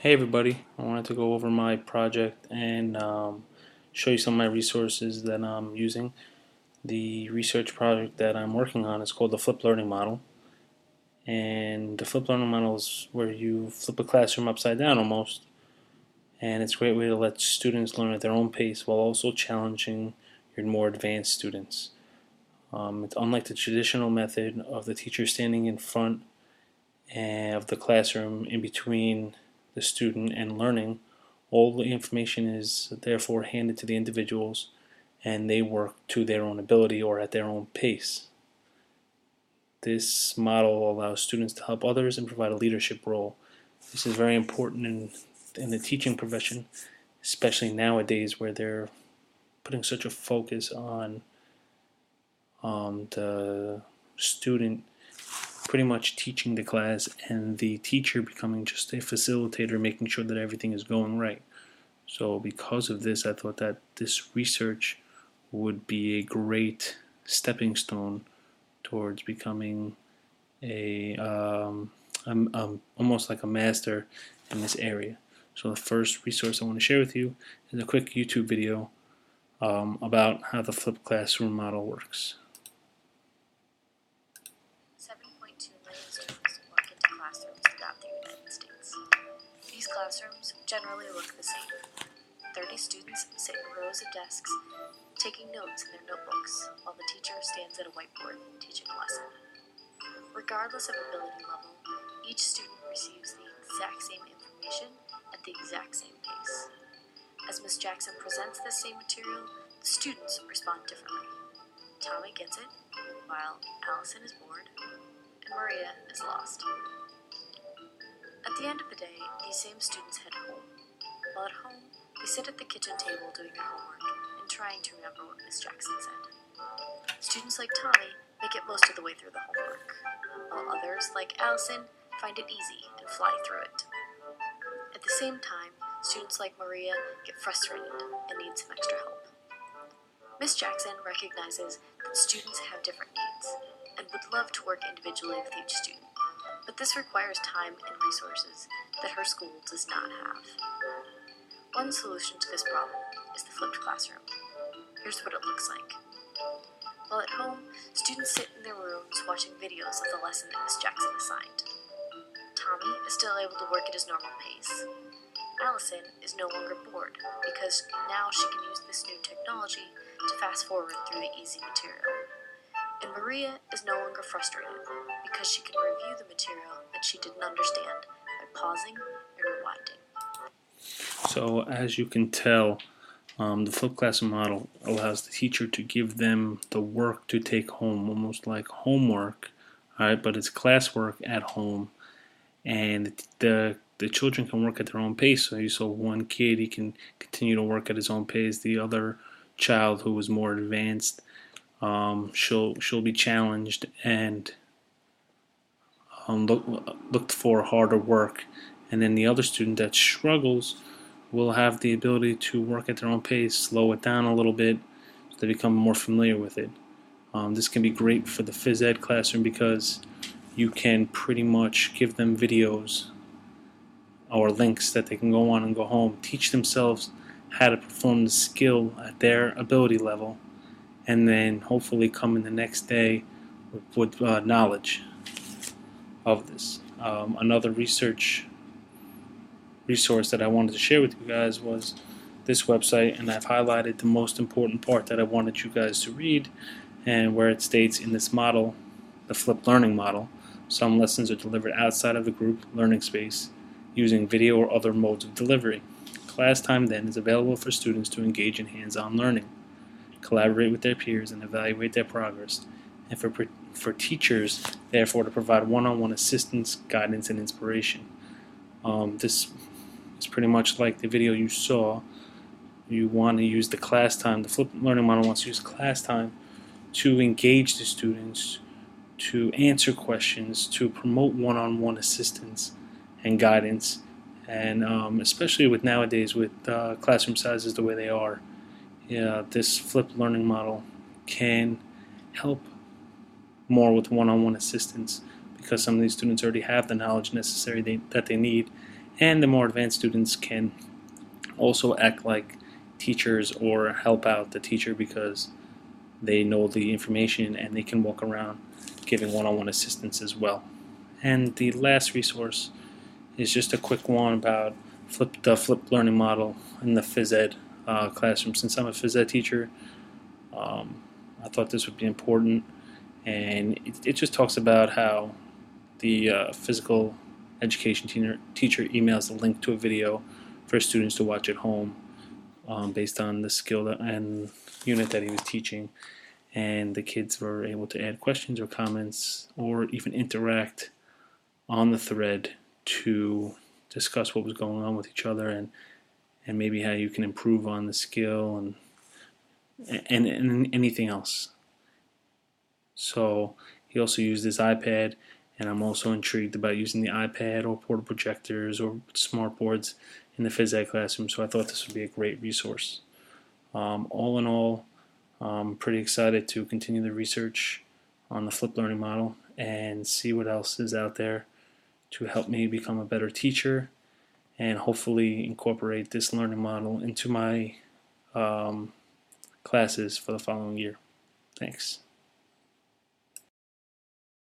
Hey everybody, I wanted to go over my project and show you some of my resources that I'm using. The research project that I'm working on is called the Flip Learning Model. And the Flip Learning Model is where you flip a classroom upside down almost. And it's a great way to let students learn at their own pace while also challenging your more advanced students. It's unlike the traditional method of the teacher standing in front of the classroom in between the student and learning. All the information is therefore handed to the individuals and they work to their own ability or at their own pace. This model allows students to help others and provide a leadership role. This is very important in the teaching profession, especially nowadays where they're putting such a focus on the student pretty much teaching the class and the teacher becoming just a facilitator, making sure that everything is going right. So because of this, I thought that this research would be a great stepping stone towards becoming almost like a master in this area. So the first resource I want to share with you is a quick YouTube video about how the flipped classroom model works. 7.2 million students walk into classrooms throughout the United States. These classrooms generally look the same. 30 students sit in rows of desks, taking notes in their notebooks, while the teacher stands at a whiteboard teaching a lesson. Regardless of ability level, each student receives the exact same information at the exact same pace. As Ms. Jackson presents this same material, the students respond differently. Tommy gets it, while Allison is bored, and Maria is lost. At the end of the day, these same students head home. While at home, they sit at the kitchen table doing their homework and trying to remember what Ms. Jackson said. Students like Tommy make it most of the way through the homework, while others, like Allison, find it easy and fly through it. At the same time, students like Maria get frustrated and need some extra help. Ms. Jackson recognizes that students have different needs and would love to work individually with each student, but this requires time and resources that her school does not have. One solution to this problem is the flipped classroom. Here's what it looks like. While at home, students sit in their rooms watching videos of the lesson that Ms. Jackson assigned. Tommy is still able to work at his normal pace. Allison is no longer bored because now she can use this new technology to fast forward through the easy material. And Maria is no longer frustrated because she can review the material that she didn't understand by pausing and rewinding. So as you can tell, the flipped classroom model allows the teacher to give them the work to take home, almost like homework, all right, but it's classwork at home, and the children can work at their own pace. So you saw one kid, he can continue to work at his own pace. The other child who was more advanced, she'll be challenged and looked for harder work, and then the other student that struggles will have the ability to work at their own pace, slow it down a little bit, so they become more familiar with it. This can be great for the phys ed classroom because you can pretty much give them videos or links that they can go on and go home, teach themselves how to perform the skill at their ability level, and then hopefully come in the next day with knowledge of this. Another resource that I wanted to share with you guys was this website, and I've highlighted the most important part that I wanted you guys to read, and where it states in this model, the flipped learning model, some lessons are delivered outside of the group learning space using video or other modes of delivery. Class time then is available for students to engage in hands-on learning, collaborate with their peers, and evaluate their progress, and for teachers, therefore, to provide one-on-one assistance, guidance, and inspiration. This is pretty much like the video you saw. You want to use the class time. The flipped learning model wants to use class time to engage the students, to answer questions, to promote one-on-one assistance and guidance, and especially with nowadays with classroom sizes the way they are, this flipped learning model can help more with one-on-one assistance because some of these students already have the knowledge necessary that they need, And the more advanced students can also act like teachers or help out the teacher because they know the information and they can walk around giving one-on-one assistance as well. And the last resource is just a quick one about the flipped learning model in the phys ed classroom. Since I'm a phys ed teacher, I thought this would be important. And it just talks about how the physical education teacher emails a link to a video for students to watch at home based on the skill and unit that he was teaching. And the kids were able to add questions or comments or even interact on the thread to discuss what was going on with each other and maybe how you can improve on the skill and anything else. So he also used his iPad, and I'm also intrigued about using the iPad or portable projectors or smart boards in the phys ed classroom. So I thought this would be a great resource. All in all, I'm pretty excited to continue the research on the flipped learning model and see what else is out there to help me become a better teacher and hopefully incorporate this learning model into my classes for the following year. Thanks.